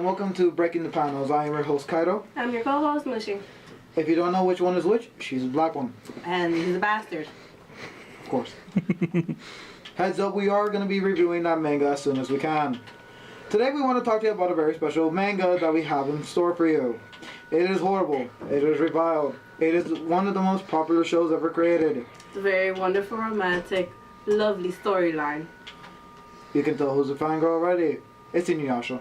welcome to Breaking the Panels. I am your host, Kaitou. I'm your co-host, Mushi. If you don't know which one is which, she's the black one. And he's a bastard. Of course. Heads up, we are going to be reviewing that manga as soon as we can. Today we want to talk to you about a very special manga that we have in store for you. It is horrible. It is reviled. It is one of the most popular shows ever created. It's a very wonderful, romantic, lovely storyline. You can tell who's a fangirl already. It's Inuyasha.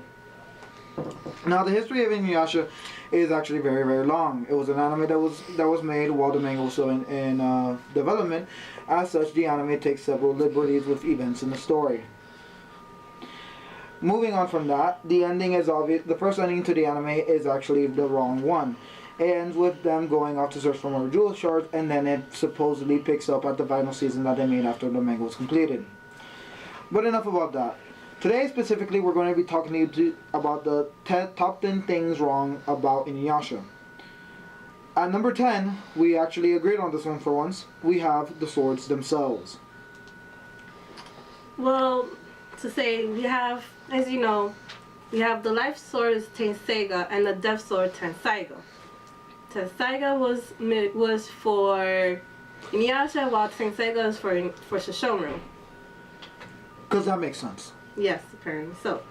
Now, the history of Inuyasha is actually very, very long. It was an anime that was made while the manga was still in development. As such, the anime takes several liberties with events in the story. Moving on from that, the ending is obvious. The first ending to the anime is actually the wrong one. It ends with them going off to search for more jewel shards, and then it supposedly picks up at the final season that they made after the manga was completed. But enough about that. Today specifically, we're going to be talking to you about the top 10 things wrong about Inuyasha. At number 10, we actually agreed on this one for once. We have the swords themselves. Well, to say, we have, as you know, we have the life sword is Tenseiga and the death sword Tensaiga. Tensaiga was for Inuyasha, while Tenseiga is for Sesshomaru. Because that makes sense. Yes, apparently so.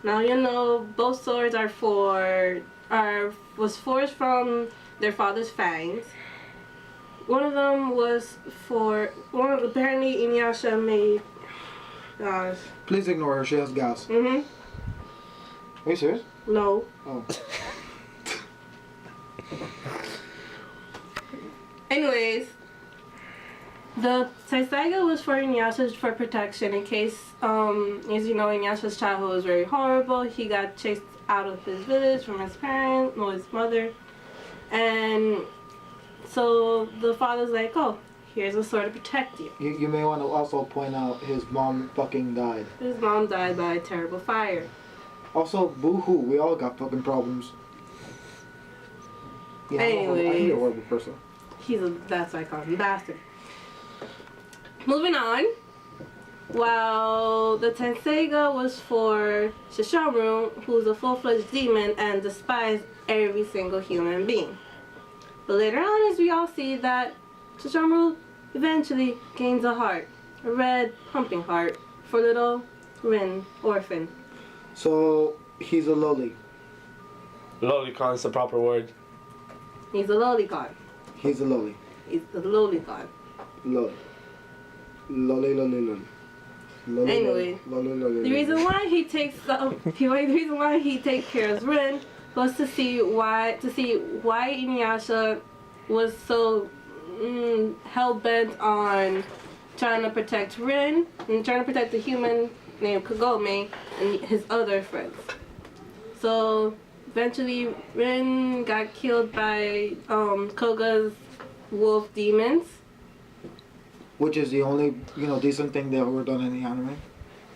Now you know both swords was forged from their father's fangs. One of them was apparently Inuyasha made. Gosh. Please ignore her. She has gas. Mhm. Are you serious? No. Oh. Anyways, the Tenseiga was for Inuyasha for protection in case, as you know, Inuyasha's childhood was very horrible. He got chased out of his village from his parents, or his mother, and so the father's like, oh, here's a sword to protect you. You may want to also point out his mom fucking died. His mom died by a terrible fire. Also, boo-hoo, we all got fucking problems. Yeah, Anyways. I think you're a horrible person. That's why I call him bastard. Moving on. While the Tenseiga was for Sesshomaru, who's a full-fledged demon and despised every single human being. But later on, as we all see, that Sesshomaru eventually gains a heart, a red pumping heart, for little Rin, orphan. So, he's a loli. Lolicon is the proper word. He's a loli god. He's a loli. He's the loli god. Loli. Loli, loli, loli. Loli, Anyway, loli, loli, the reason why he takes care of Rin was to see why Inuyasha was so hell bent on trying to protect Rin and trying to protect the human named Kagome and his other friends. So eventually, Rin got killed by Koga's wolf demons. Which is the only, decent thing they ever done in the anime.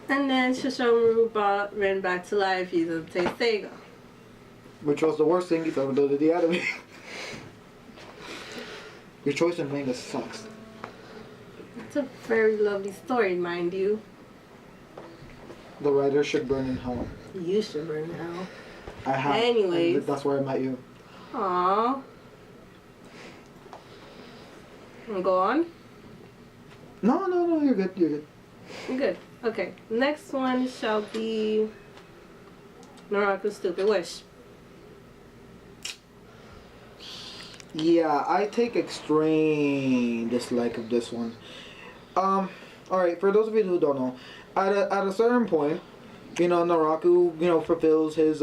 And then Sesshomaru brought Rin back to life using Tenseiga. Which was the worst thing he's ever done in the anime. Your choice in manga sucks. It's a very lovely story, mind you. The writer should burn in hell. You should burn in hell. I have. Anyways. That's where I met you. Aww. Wanna go on? No, you're good. Good. Okay. Next one shall be Naraku's Stupid Wish. Yeah, I take extreme dislike of this one. Alright, for those of you who don't know, at a certain point, Naraku, fulfills his,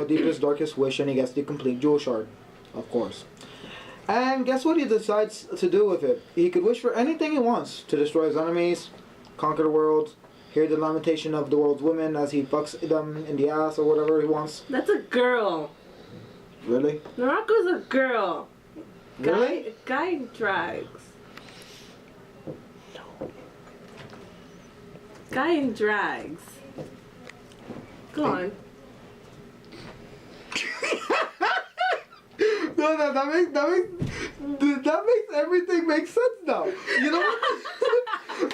deepest, darkest wish, and he gets the complete jewel shard, of course. And guess what he decides to do with it? He could wish for anything he wants. To destroy his enemies, conquer the world, hear the lamentation of the world's women as he fucks them in the ass or whatever he wants. That's a girl. Really? Naraku's a girl. Really? Guy drags. Guy in drags. Go on. No, that makes everything make sense now. You know what?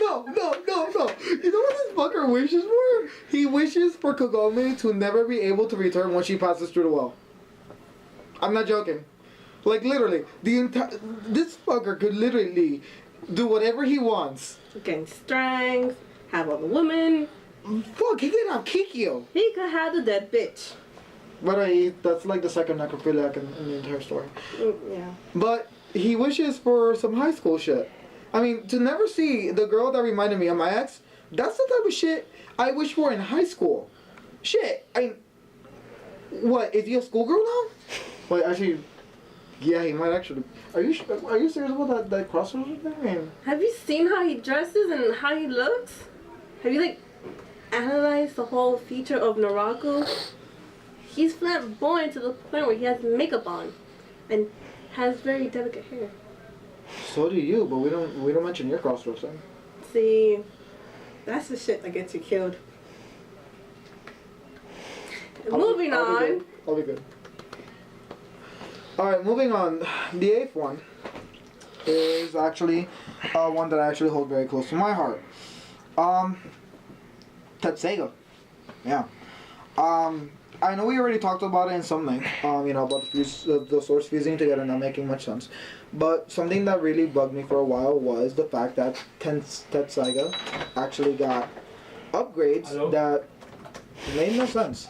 No. You know what is fucker wishes for? He wishes for Kagome to never be able to return once she passes through the well. I'm not joking. Like, literally, this fucker could literally do whatever he wants. Gain strength, have all the women. Fuck, he could have Kikyo. He could have the dead bitch. But that's like the second necrophiliac in the entire story. Yeah. But he wishes for some high school shit. I mean, to never see the girl that reminded me of my ex, that's the type of shit I wish for in high school. Shit, what, is he a schoolgirl now? Wait, actually, yeah, he might actually. Are you serious about that crossover thing? I mean, have you seen how he dresses and how he looks? Have you, like, analyzed the whole feature of Naraku? He's flamboyant to the point where he has makeup on and has very delicate hair. so do you, but we don't mention your crossroads then. See, that's the shit that gets you killed. Moving on. I'll be good. Alright, moving on. The 8th one is actually one that I actually hold very close to my heart. Tetseiga. Yeah. I know we already talked about it in some length, about the swords fusing together not making much sense. But something that really bugged me for a while was the fact that Tetseiga actually got upgrades that made no sense.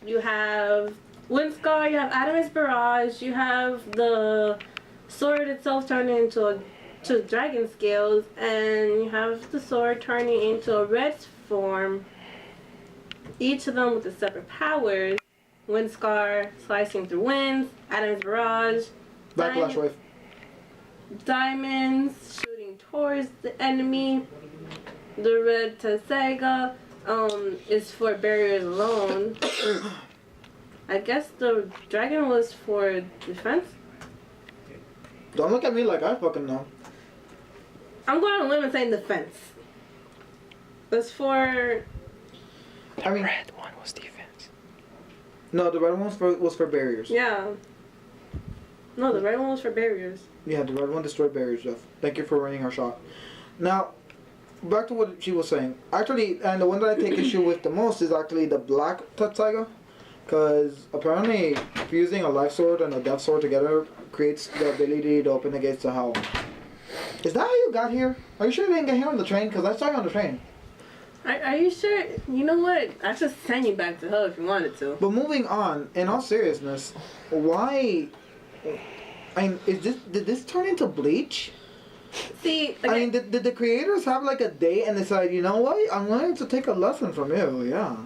You have Windscar, you have Adamus Barrage, you have the sword itself turning into dragon scales, and you have the sword turning into a red form. Each of them with a separate powers. Windscar slicing through winds, Adamus Barrage, Backlash wave. diamonds shooting towards the enemy. The red Tetseiga is for barriers alone. I guess the dragon was for defense. Don't look at me like I fucking know. I'm going on a limb and saying defense. That's for. I mean, red one was defense. No, the red one was for barriers. Yeah. No, the red one was for barriers. Yeah, the red one destroyed barriers, Jeff. Thank you for running our shot. Now, back to what she was saying. Actually, and the one that I take issue with the most is actually the black Tetseiga. Because apparently fusing a life sword and a death sword together creates the ability to open the gates to hell. Is that how you got here? Are you sure you didn't get here on the train? Because I saw you on the train. Are you sure? You know what? I should send you back to her if you wanted to. But moving on, in all seriousness, why... I mean, did this turn into Bleach? See, okay. I mean, did the creators have like a day and decide, you know what? I'm going to take a lesson from you, yeah.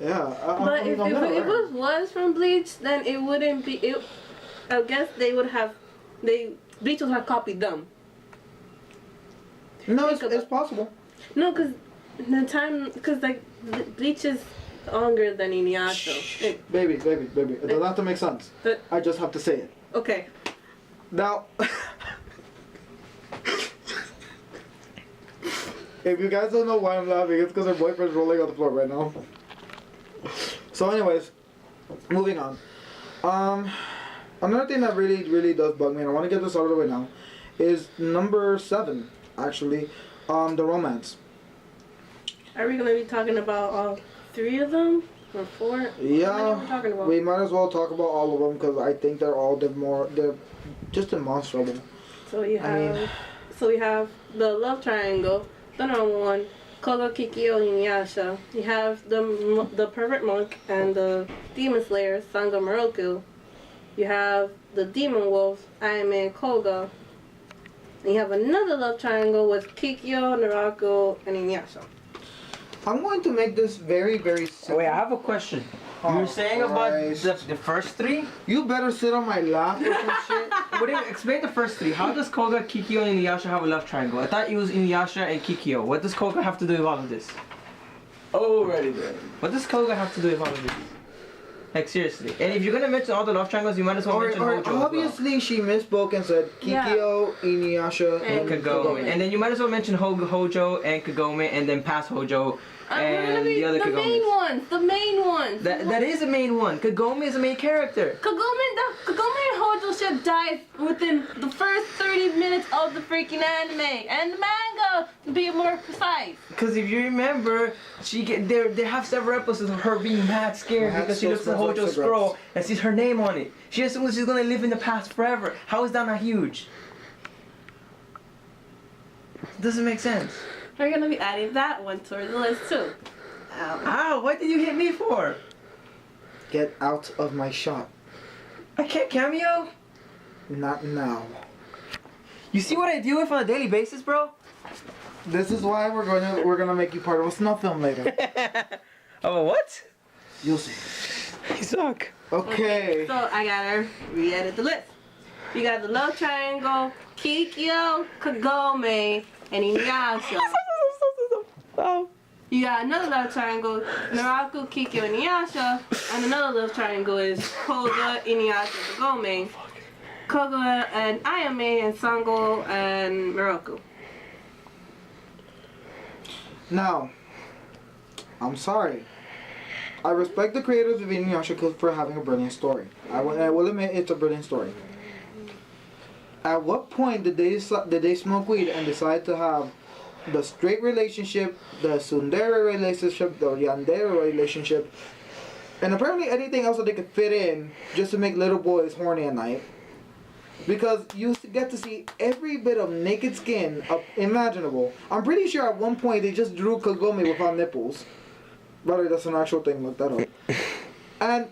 Yeah. But if it was from Bleach, then it wouldn't be... I guess they would have... Bleach would have copied them. No, it's possible. No, because like, Bleach is longer than Inuyasha. Baby. It doesn't have to make sense. I just have to say it. Okay. Now, if you guys don't know why I'm laughing, it's because her boyfriend's rolling on the floor right now. So anyways, moving on. Another thing that really does bug me, and I want to get this out of the way now, is number 7, actually, the romance. Are we going to be talking about all 3 of them? Or 4? Yeah, we might as well talk about all of them because I think they're just demonstrable. So we have the love triangle, the normal one, Koga, Kikyo, and Inuyasha. You have the pervert monk and the demon slayer, Sanga Moroku. You have the demon wolf, Ayame and Koga. And you have another love triangle with Kikyo, Naraku, and Inuyasha. I'm going to make this very simple. Wait, I have a question. You were saying about the first 3? You better sit on my lap or some shit. Explain the first 3. How does Koga, Kikyo, and Inuyasha have a love triangle? I thought it was Inuyasha and Kikyo. What does Koga have to do with all of this? Alrighty then. What does Koga have to do with all of this? Like seriously. And if you're gonna mention all the love triangles, you might as well mention Hojo as obviously, she misspoke and said Kikyo, Inuyasha, and Kagome. And then you might as well mention Hojo and Kagome, and then past Hojo and the other Kagomes. The main ones. That is a main one. Kagome is a main character. Kagome and Hojo should die within the first 30 minutes of the freaking anime and the manga, to be more precise. Because if you remember, they have several episodes of her being mad scared because she looks at Hojo's scroll and sees her name on it. She assumes she's gonna live in the past forever. How is that not huge? It doesn't make sense. We're gonna be adding that one to the list too. Ow, what did you hit me for? Get out of my shop. I can't cameo? Not now. You see what I deal with on a daily basis, bro? This is why we're gonna make you part of a snuff film later. Oh, what? You'll see. You suck. Okay. So I gotta re-edit the list. You got the love triangle, Kikyo, Kagome, and Inuyasha. Wow. You got another love triangle, Naraku, Kikyo, and Inuyasha, and another love triangle is Koga, Inuyasha, Kagome, Koga and Ayame, and Sango and Miroku. Now, I'm sorry. I respect the creators of Inuyasha for having a brilliant story. I will admit it's a brilliant story. At what point did they smoke weed and decide to have the straight relationship, the tsundere relationship, the yandere relationship, and apparently anything else that they could fit in just to make little boys horny at night? Because you get to see every bit of naked skin imaginable. I'm pretty sure at one point they just drew Kagome without nipples. Brother, that's an actual thing, look that up. And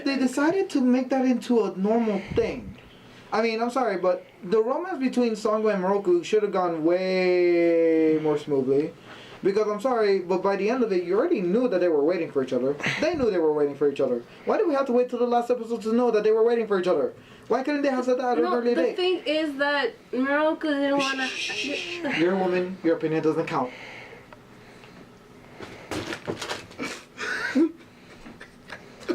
they decided to make that into a normal thing. I mean, I'm sorry, but the romance between Sango and Miroku should have gone way more smoothly. Because I'm sorry, but by the end of it, you already knew that they were waiting for each other. They knew they were waiting for each other. Why did we have to wait till the last episode to know that they were waiting for each other? Why couldn't they have said that at an early date? The thing is that Miroku didn't want to... You're a woman, your opinion doesn't count.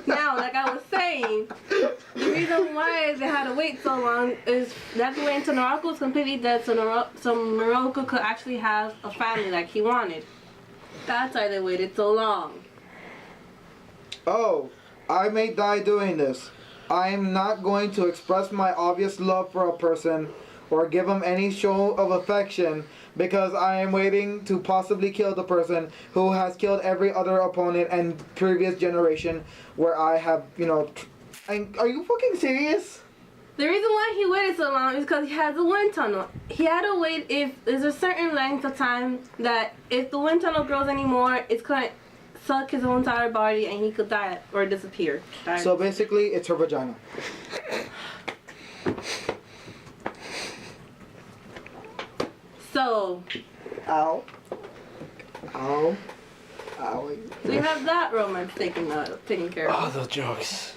Now, like I was saying, the reason why they had to wait so long is that's the way until Naruto was completely dead, so Miroku could actually have a family like he wanted. That's why they waited so long. Oh, I may die doing this. I am not going to express my obvious love for a person or give them any show of affection because I am waiting to possibly kill the person who has killed every other opponent and previous generation where I have, are you fucking serious? The reason why he waited so long is because he has a wind tunnel. He had to wait if there's a certain length of time that if the wind tunnel grows anymore, it's going to suck his whole entire body and he could die or disappear. So basically, it's her vagina. So, Ow. Ow. Ow. so we have that romance taken care of. Oh, those jokes.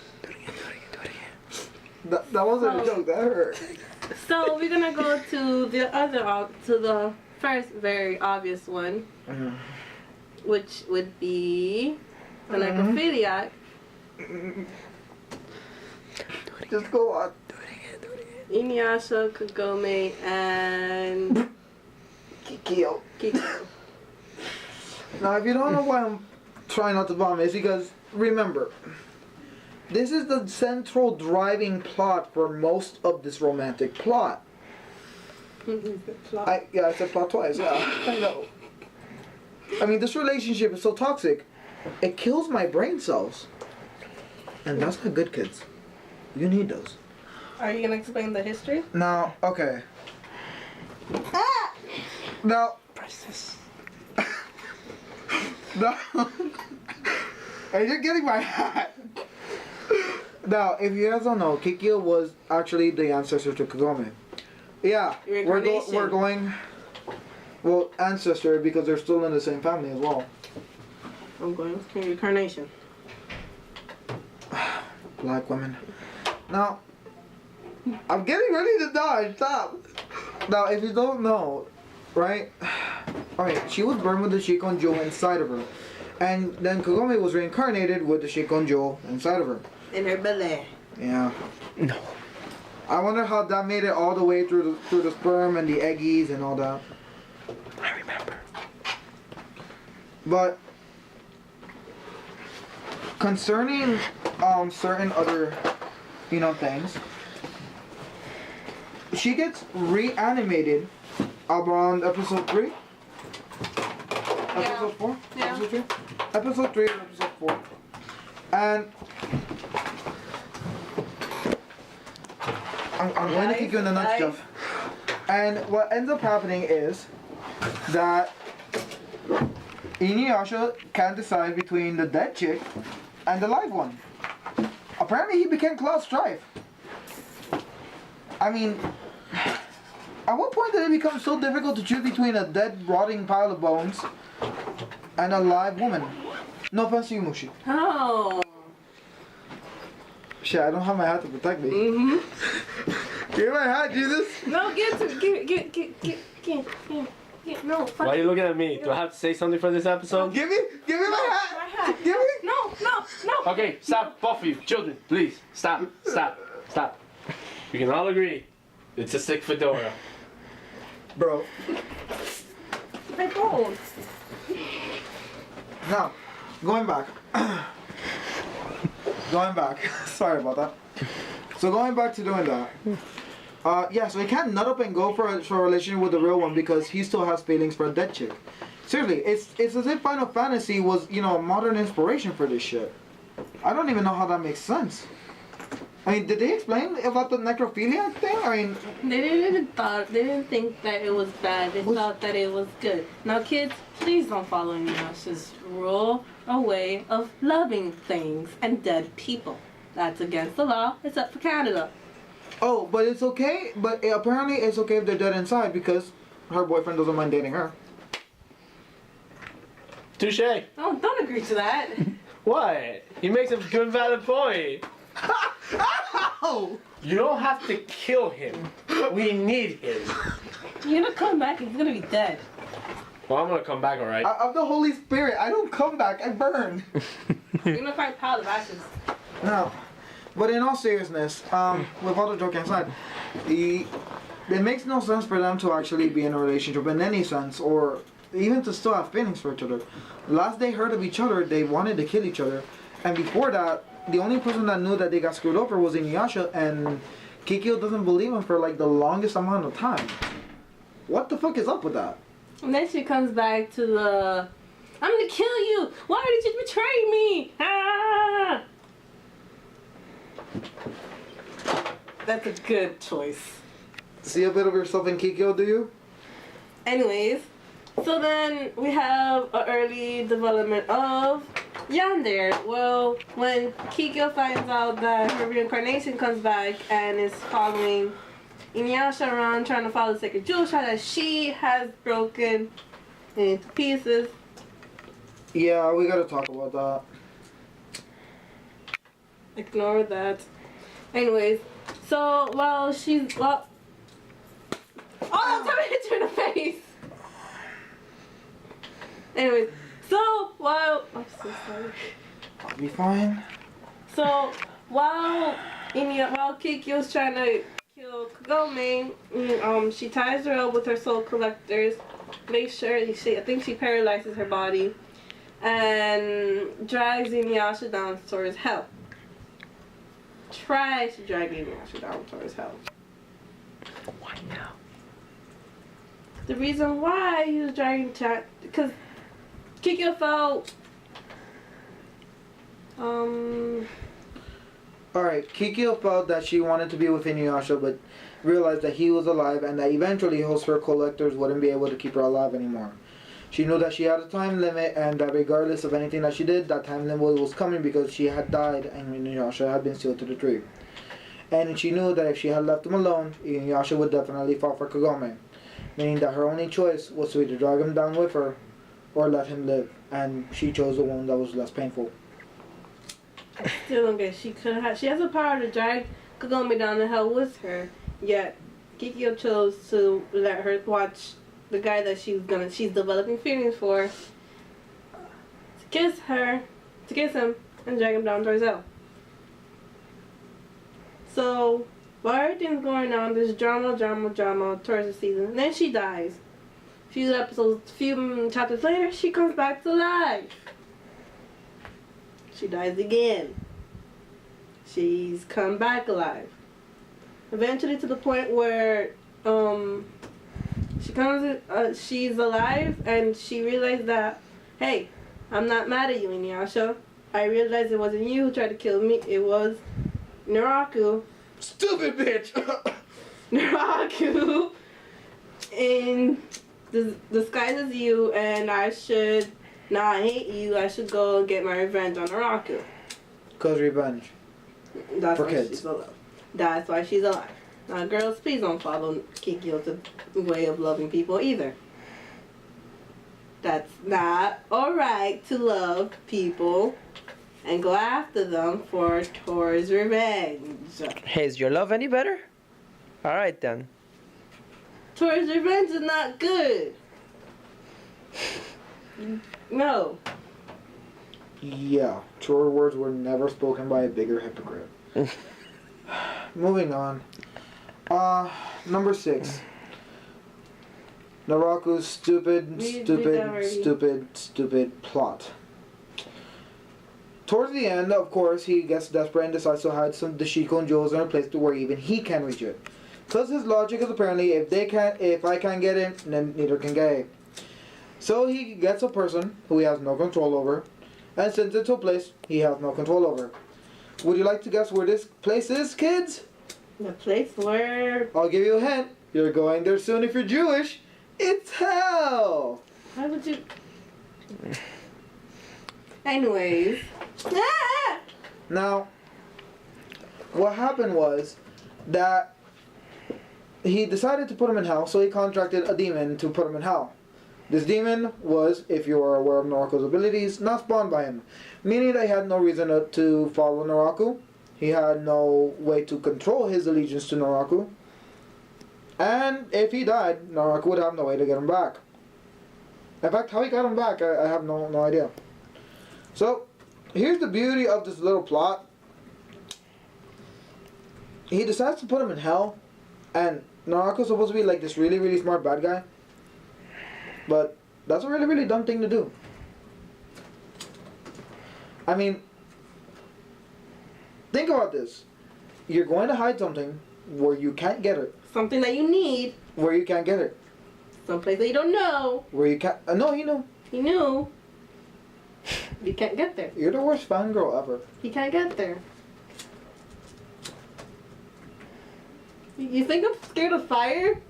That wasn't a joke, that hurt. So we're gonna go to the first very obvious one, which would be the necrophiliac. Just go on. Inuyasha, Kagome, and Kikyo. Kikyo. Now, if you don't know why I'm trying not to vomit, it's because, remember, this is the central driving plot for most of this romantic plot. I said plot twice. Yeah, I know. I mean, this relationship is so toxic, it kills my brain cells. And that's not good, kids. You need those. Are you gonna explain the history? Now, okay. Now, Priceless. no. And you're getting my hat. Now, if you guys don't know, Kikyo was actually the ancestor to Kagome. Yeah, we're going. Well, ancestor because they're still in the same family as well. I'm going with reincarnation. Black women. Now, I'm getting ready to die. Stop. Now, if you don't know, right? Alright, she was born with the Shikon jewel inside of her. And then Kagome was reincarnated with the Shikonjo inside of her. In her belly. Yeah. No. I wonder how that made it all the way through the sperm and the eggies and all that. I remember. But concerning certain other, things, she gets reanimated around episode 3. Episode 4? Yeah. Episode 3? Episode 3 and episode 4. And I'm going to kick you in the nuts, Jeff. And what ends up happening is that Inuyasha can't decide between the dead chick and the live one. Apparently he became Cloud Strife. I mean, at what point did it become so difficult to choose between a dead, rotting pile of bones and a live woman? No offense to you, Mushi. Oh. Shit, I don't have my hat to protect me. Mm-hmm. Give me my hat, Jesus. No, get no. Fuck. Why are you looking at me? Do I have to say something for this episode? Give me my hat. My hat. Give me. No. Okay, stop, both of you, children, please, stop. We can all agree, it's a sick fedora. Bro. My bones. Now, going back. Sorry about that. So going back to doing that. Yeah, so he can't nut up and go for a relationship with the real one because he still has feelings for a dead chick. Seriously, it's as if Final Fantasy was, a modern inspiration for this shit. I don't even know how that makes sense. I mean, did they explain about the necrophilia thing? I mean, They didn't think that it was bad. They thought that it was good. Now, kids, please don't follow Inuyasha's rule or way of loving things and dead people. That's against the law, except for Canada. oh, but it's okay. But apparently it's okay if they're dead inside because her boyfriend doesn't mind dating her. Touche. Oh, don't agree to that. What? He makes a good valid point. Ow! You don't have to kill him. We need him. You're gonna come back and he's gonna be dead. Well, I'm gonna come back, alright? I'm the Holy Spirit. I don't come back. I burn. You're gonna find a pile of ashes. No. But in all seriousness, with all the joking aside, it makes no sense for them to actually be in a relationship in any sense, or even to still have feelings for each other. Last they heard of each other, they wanted to kill each other. And before that, the only person that knew that they got screwed over was Inuyasha, and Kikyo doesn't believe him for like the longest amount of time. What the fuck is up with that? And then she comes back to the, I'm gonna kill you! Why did you betray me? Ah! That's a good choice. See a bit of yourself in Kikyo, do you? Anyways, so then we have an early development of Yandere. Well, when Kikyo finds out that her reincarnation comes back and is following Inuyasha around trying to follow the sacred jewel shot that she has broken into pieces. Yeah, we gotta talk about that. Ignore that. Anyways, so while she's oh, I'm trying to hit you in the face. Anyways, so while I'm so sorry. I'll be fine. So while Kikyo's trying to kill Kagome, she ties her up with her soul collectors. Make sure I think she paralyzes her body, and drags Inuyasha down towards hell. Tries to drag Inuyasha down towards hell. Why now? The reason why he was dragging because Kikyo felt Alright, Kikyo felt that she wanted to be with Inuyasha, but realized that he was alive and that eventually his her collectors wouldn't be able to keep her alive anymore. She knew that she had a time limit and that regardless of anything that she did, that time limit was coming because she had died and Inuyasha had been sealed to the tree. And she knew that if she had left him alone, Inuyasha would definitely fall for Kagome. Meaning that her only choice was to either drag him down with her or let him live. And she chose the one that was less painful. I still don't get. She has the power to drag Kagome down the hell with her. Yet Kikyo chose to let her watch the guy that she's developing feelings for to kiss him, and drag him down towards hell. So, while everything's going on, there's drama towards the season. And then she dies. Few chapters later, she comes back to life. She dies again. She's come back alive. Eventually to the point where she's alive and she realized that, hey, I'm not mad at you, Inuyasha. I realized it wasn't you who tried to kill me. It was Naraku. Stupid bitch! Naraku in disguise as you, and I should not hate you. I should go and get my revenge on Naraku. Cause revenge. That's For why kids. she's alive. That's why she's alive. Now, girls, please don't follow Kikyo's way of loving people either. That's not alright to love people and go after them towards revenge. Hey, is your love any better? Alright then. Towards revenge is not good. No. Yeah, truer words were never spoken by a bigger hypocrite. Moving on. Number 6. Naraku's stupid plot. Towards the end, of course, he gets desperate and decides to hide some Dashiko and jewels in a place to where even he can reach it. Plus, his logic is apparently if I can't get it, then neither can they. So he gets a person who he has no control over, and sends it to a place he has no control over. Would you like to guess where this place is, kids? The place where... I'll give you a hint. You're going there soon if you're Jewish. It's hell! Why would you... Anyways. Ah! Now, what happened was that he decided to put him in hell, so he contracted a demon to put him in hell. This demon was, if you are aware of Naraku's abilities, not spawned by him, meaning that he had no reason to follow Naraku. He had no way to control his allegiance to Naraku. And if he died, Naraku would have no way to get him back. In fact, how he got him back, I have no idea. So, here's the beauty of this little plot. He decides to put him in hell, and Naraku's supposed to be like this really, really smart bad guy. But that's a really, really dumb thing to do. I mean, think about this. You're going to hide something where you can't get it. Something that you need. Where you can't get it. Someplace that you don't know. Where you can't... no, he knew. He knew. You can't get there. You're the worst fangirl ever. He can't get there. You think I'm scared of fire?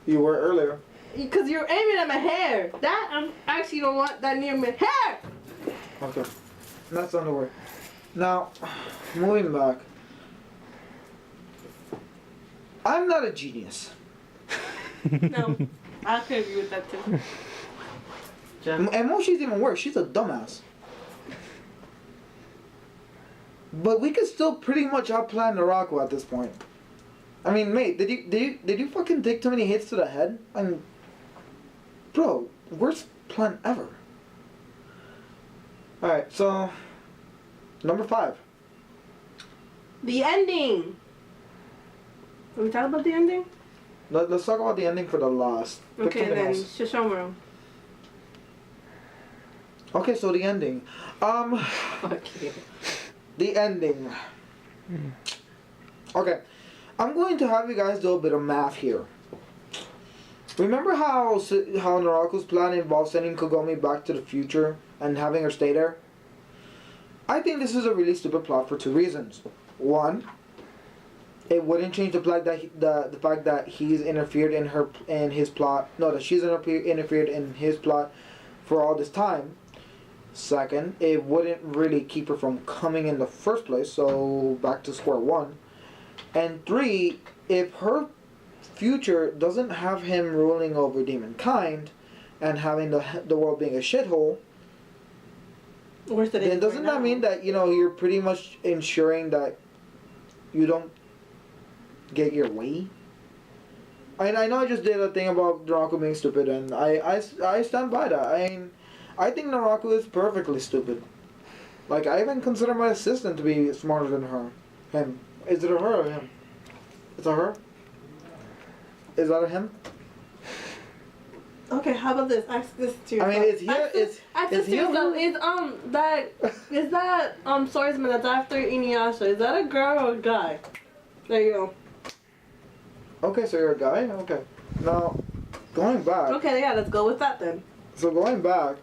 You were earlier. Because you're aiming at my hair. That, I actually don't want that near my hair. Okay. That's on the way. Now, moving back. I'm not a genius. No. I could agree with that too. And Moshi's even worse. She's a dumbass. But we could still pretty much outplan Naraku at this point. I mean, mate, did you fucking take too many hits to the head? I mean, bro, worst plan ever. Alright, so number 5. The ending. Can we talk about the ending? Let's talk about the ending for the last. Pick Okay, something then else. Shishomaru. Okay, so the ending. Fuck you. The ending. Okay, I'm going to have you guys do a bit of math here. Remember how Naraku's plan involves sending Kagome back to the future and having her stay there? I think this is a really stupid plot for 2 reasons. One, it wouldn't change the fact that the fact that he's interfered in his plot. No, that she's interfered in his plot for all this time. Second, it wouldn't really keep her from coming in the first place, so back to square one. And 3, if her future doesn't have him ruling over demonkind and having the world being a shithole, then doesn't that mean that, you know, you're pretty much ensuring that you don't get your way? I know I just did a thing about Naraku being stupid, and I stand by that. I mean, I think Naraku is perfectly stupid. Like, I even consider my assistant to be smarter than him. Is it a her or him? It's a her? Is that a him? Okay, how about this? Ask this to yourself. I mean, it's here. Ask this to yourself. Is that swordsman that's after Inuyasha? Is that a girl or a guy? There you go. Okay, so you're a guy? Okay. Now, going back. Okay, yeah, let's go with that then. So going back,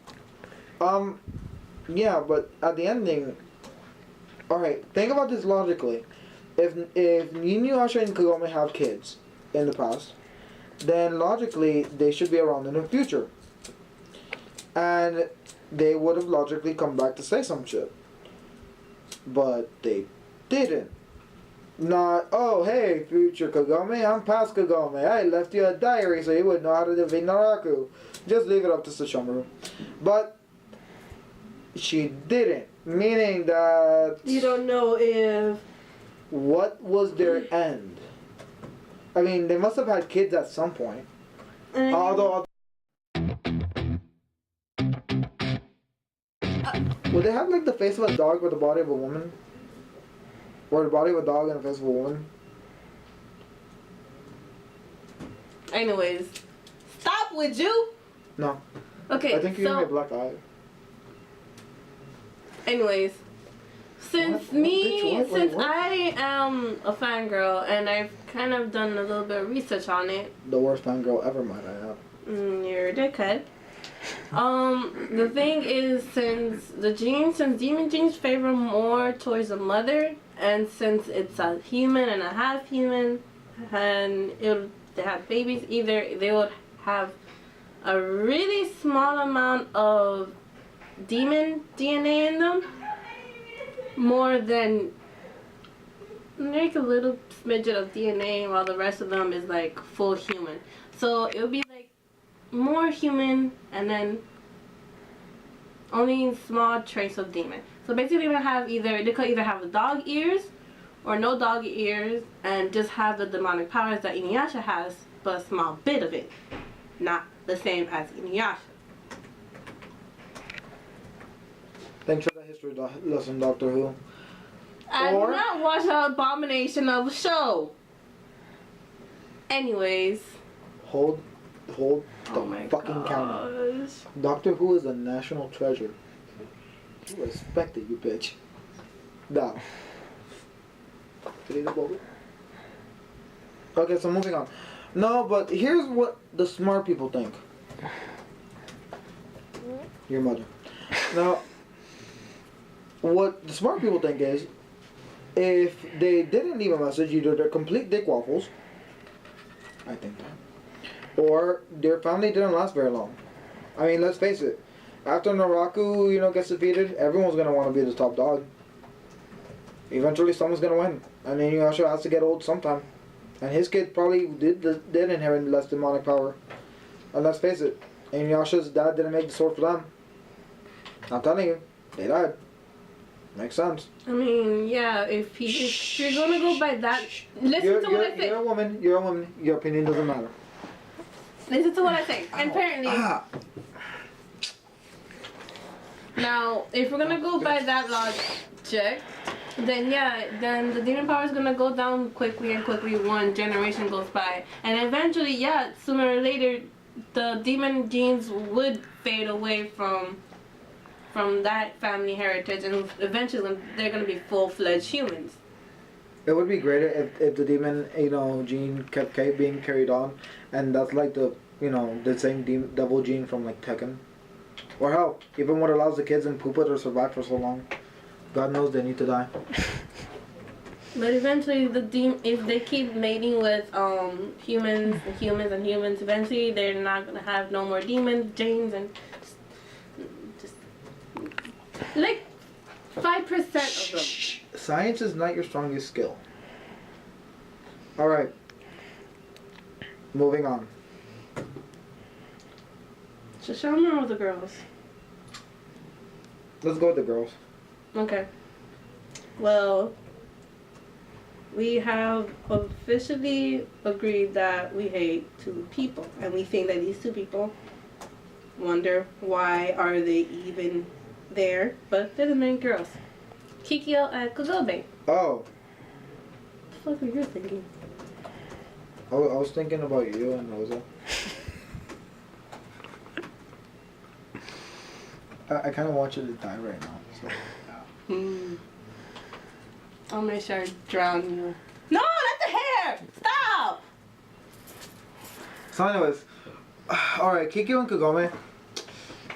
yeah, but at the ending, alright, think about this logically. If Inuyasha and Kagome have kids in the past, then logically they should be around in the future. And they would have logically come back to say some shit. But they didn't. Not, oh hey, future Kagome, I'm past Kagome. I left you a diary so you would know how to defeat Naraku. Just leave it up to Sesshomaru. But she didn't. Meaning that... You don't know if... What was their end? I mean, they must have had kids at some point. Although... Would they have like the face of a dog with the body of a woman? Or the body of a dog and the face of a woman? Anyways. Stop, would you? No. Okay, I think you have a black eye. Anyways. Since I am a fangirl and I've kind of done a little bit of research on it. The worst fangirl ever, might I add. You're a dickhead. The thing is, since demon genes favor more towards the mother, and since it's a human and a half human, and they have babies, either they would have a really small amount of demon DNA in them, more than like a little smidget of DNA, while the rest of them is like full human. So it would be like more human and then only small trace of demon. So basically they could either have the dog ears or no dog ears and just have the demonic powers that Inuyasha has, but a small bit of it. Not the same as Inuyasha. Thanks for the history lesson, Doctor Who. I did not watch an abomination of a show. Anyways. Hold the fucking counter. Doctor Who is a national treasure. You respect it, you bitch. Now. Okay, so moving on. No, but here's what the smart people think. Your mother. Now, what the smart people think is, if they didn't leave a message, either they're complete dick waffles, I think that, or their family didn't last very long. I mean, let's face it. After Naraku, gets defeated, everyone's gonna want to be the top dog. Eventually, someone's gonna win, and then Inuyasha has to get old sometime. And his kid probably did inherit less demonic power. And let's face it, Inuyasha's dad didn't make the sword for them. I'm telling you, they died. Makes sense. I mean, yeah, if you're gonna go by that, listen to what I say. You're a woman. Your opinion doesn't matter. Listen to what I say. And apparently, now, if we're gonna go by that logic, then the demon power is gonna go down quickly and quickly. One generation goes by, and eventually, sooner or later, the demon genes would fade away from that family heritage, and eventually they're gonna be full-fledged humans. It would be greater if the demon, gene kept being carried on, and that's like the same devil gene from like Tekken, or hell, even what allows the kids in Pupa to survive for so long. God knows they need to die. But eventually, if they keep mating with humans, eventually they're not gonna have no more demon genes and just like 5% of them. Science is not your strongest skill. All right. Moving on. So show me all the girls. Let's go with the girls. Okay. Well, we have officially agreed that we hate two people, and we think that these two people wonder why are they even there, but they're the main girls. Kikyo and Kagome. Oh, What the fuck were you thinking? I was thinking about you and Rosa. I kind of want you to die right now. So, yeah. I'll make sure I drown you. No, not the hair! Stop! So anyways, alright, Kikyo and Kagome,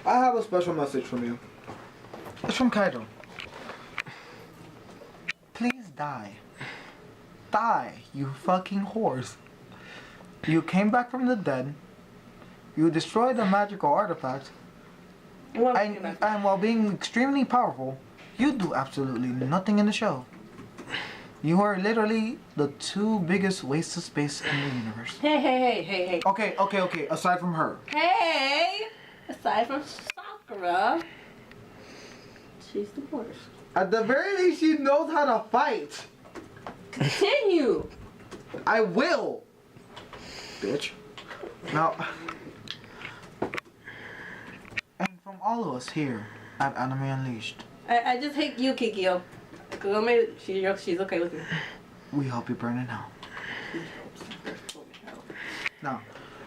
I have a special message from you. It's from Kaitou. Please die. Die, you fucking whores. You came back from the dead. You destroyed a magical artifact. And while being extremely powerful, you do absolutely nothing in the show. You are literally the two biggest wastes of space in the universe. Hey. Okay. Aside from her. Hey! Aside from Sakura, she's the worst. At the very least, she knows how to fight. Continue! I will. Bitch. Now, and from all of us here at Anime Unleashed, I just hate you, Kikyo. Kagome, she's okay with me. we hope you burn in hell.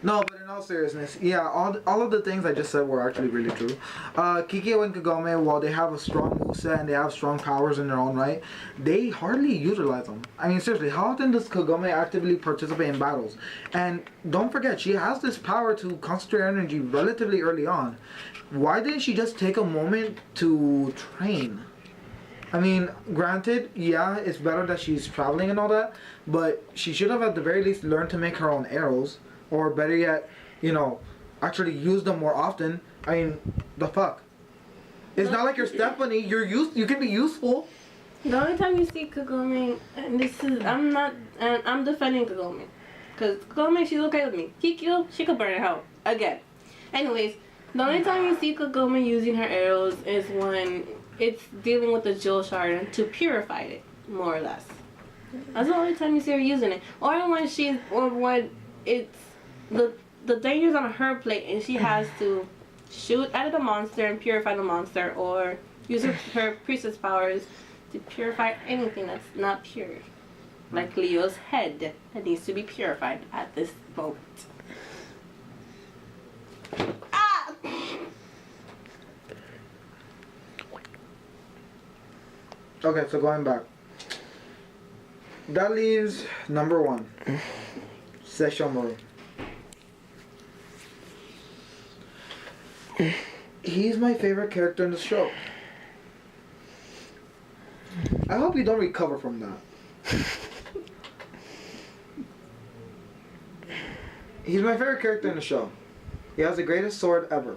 No, but in all seriousness, yeah, all of the things I just said were actually really true. Kikyo and Kagome, while they have a strong moveset and they have strong powers in their own right, they hardly utilize them. I mean, seriously, how often does Kagome actively participate in battles? And don't forget, she has this power to concentrate energy relatively early on. Why didn't she just take a moment to train? I mean, granted, yeah, it's better that she's traveling and all that, but she should have at the very least learned to make her own arrows. Or better yet, actually use them more often. I mean, the fuck. It's not like you're Stephanie. You can be useful. The only time you see Kagome, and I'm defending Kagome. Because Kagome, she's okay with me. Kikyo, she could burn it out. Again. Anyways, the only time you see Kagome using her arrows is when it's dealing with the Jewel Shard to purify it, more or less. That's the only time you see her using it. Or when it's the danger's on her plate and she has to shoot at the monster and purify the monster, or use her priestess powers to purify anything that's not pure. Like Leo's head that needs to be purified at this moment. Ah! Okay, so going back. That leaves number 1. Seishomaru. He's my favorite character in the show. I hope you don't recover from that. He's my favorite character in the show. He has the greatest sword ever.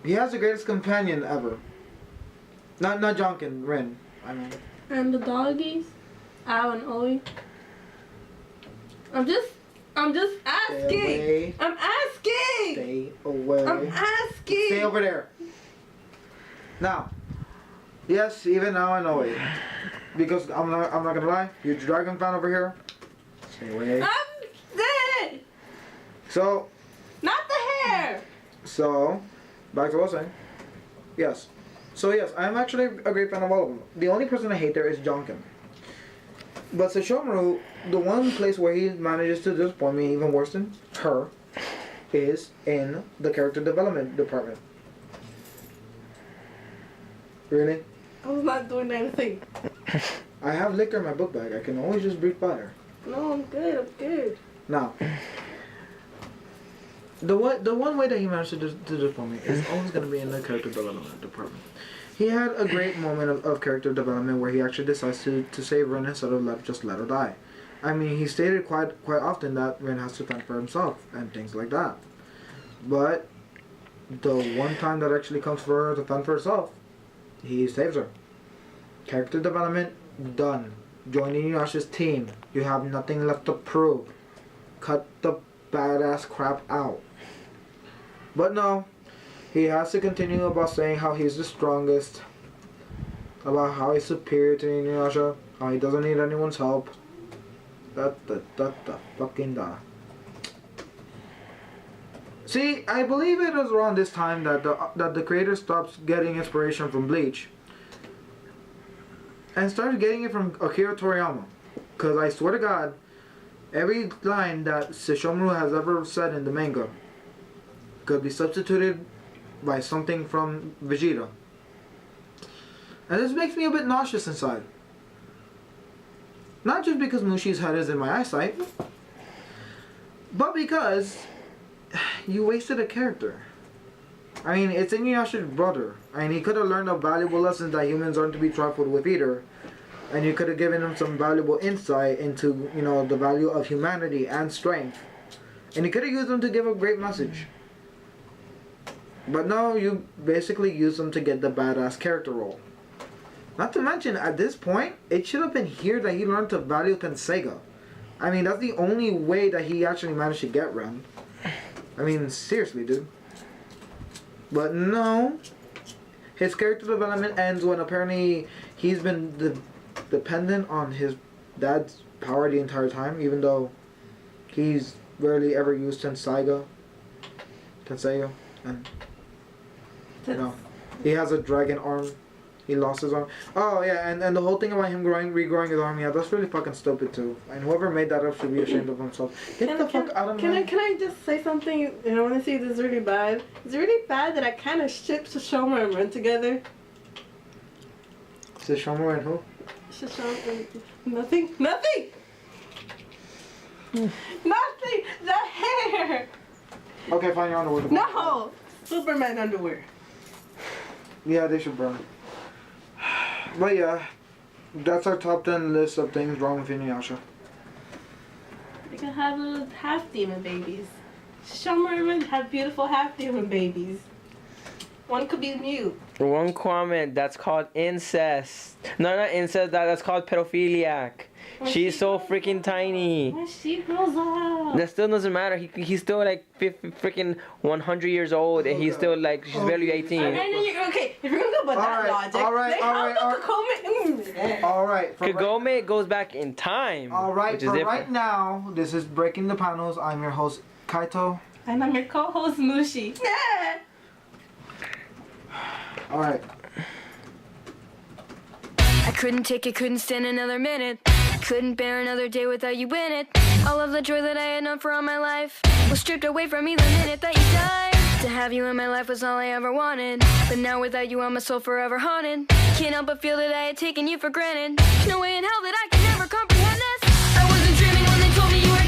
He has the greatest companion ever. Not Jonkin, Rin. I mean. And the doggies, Ao and Oi. I'm just asking. I'm asking. Stay away. I'm asking. Stay over there. Now, yes, even now I know it. Because I'm not gonna lie, you're a Dragon fan over here. Stay away. I'm dead. So. Not the hair. So, back to what I was saying. Yes. So yes, I'm actually a great fan of all of them. The only person I hate there is Jonkin. But Seishomaru, the one place where he manages to disappoint me even worse than her is in the character development department. Really? I was not doing anything. I have liquor in my book bag. I can always just breathe fire. No, I'm good. Now, the one way that he managed to disappoint me is always going to be in the character development department. He had a great moment of character development where he actually decides to save Rin instead of just let her die. I mean, he stated quite often that Rin has to fend for himself and things like that. But the one time that actually comes for her to fend for herself, he saves her. Character development done. Joining Inuyasha's team. You have nothing left to prove. Cut the badass crap out. But no. He has to continue about saying how he's the strongest, about how he's superior to Inuyasha, how he doesn't need anyone's help. Fucking da. See, I believe it was around this time that the creator stopped getting inspiration from Bleach and started getting it from Akira Toriyama. Because I swear to God, every line that Sesshomaru has ever said in the manga could be substituted by something from Vegeta. And this makes me a bit nauseous inside. Not just because Mushi's head is in my eyesight, but because you wasted a character. I mean, it's Inuyasha's brother, and he could have learned a valuable lesson that humans aren't to be trifled with either. And you could have given him some valuable insight into, you know, the value of humanity and strength. And you could have used him to give a great message. But no, you basically used him to get the badass character role. Not to mention, at this point, it should have been here that he learned to value Tenseiga. I mean, that's the only way that he actually managed to get Ren. I mean, seriously, dude. But no. His character development ends when apparently he's been dependent on his dad's power the entire time, even though he's rarely ever used Tenseiga. And, you know, he has a dragon arm. He lost his arm. Oh yeah, and the whole thing about him regrowing his arm, yeah, that's really fucking stupid too. And whoever made that up should be ashamed of himself. Get the fuck out of my... Can I just say something? And I want to say this is really bad. It's really bad that I kind of shipped Sesshomaru and Ren together. Sesshomaru and who? Sesshomaru and... Nothing. Nothing! Nothing! The hair! Okay, fine, your underwear. No! Superman underwear. Yeah, they should burn. But yeah, that's our top 10 list of things wrong with Inuyasha. They can have little half-demon babies. Sesshomaru and Ren have beautiful half-demon babies. One could be mute. One comment, that's called incest. No, not incest, that's called pedophiliac. She's so freaking tiny. When she grows up. That still doesn't matter. He's still like freaking 100 years old, and he's still like, she's barely 18. Okay, if you're gonna go by that logic, Alright. Kagome goes back in time. Alright, for right now, this is Breaking the Panels. I'm your host, Kaito. And I'm your co-host, Mushi. Yeah! Alright. I couldn't take it, couldn't stand another minute. Couldn't bear another day without you in it. All of the joy that I had known for all my life was stripped away from me the minute that you died. To have you in my life was all I ever wanted, but now without you, I'm my soul forever haunted. Can't help but feel that I had taken you for granted. No way in hell that I could never comprehend this. I wasn't dreaming when they told me you were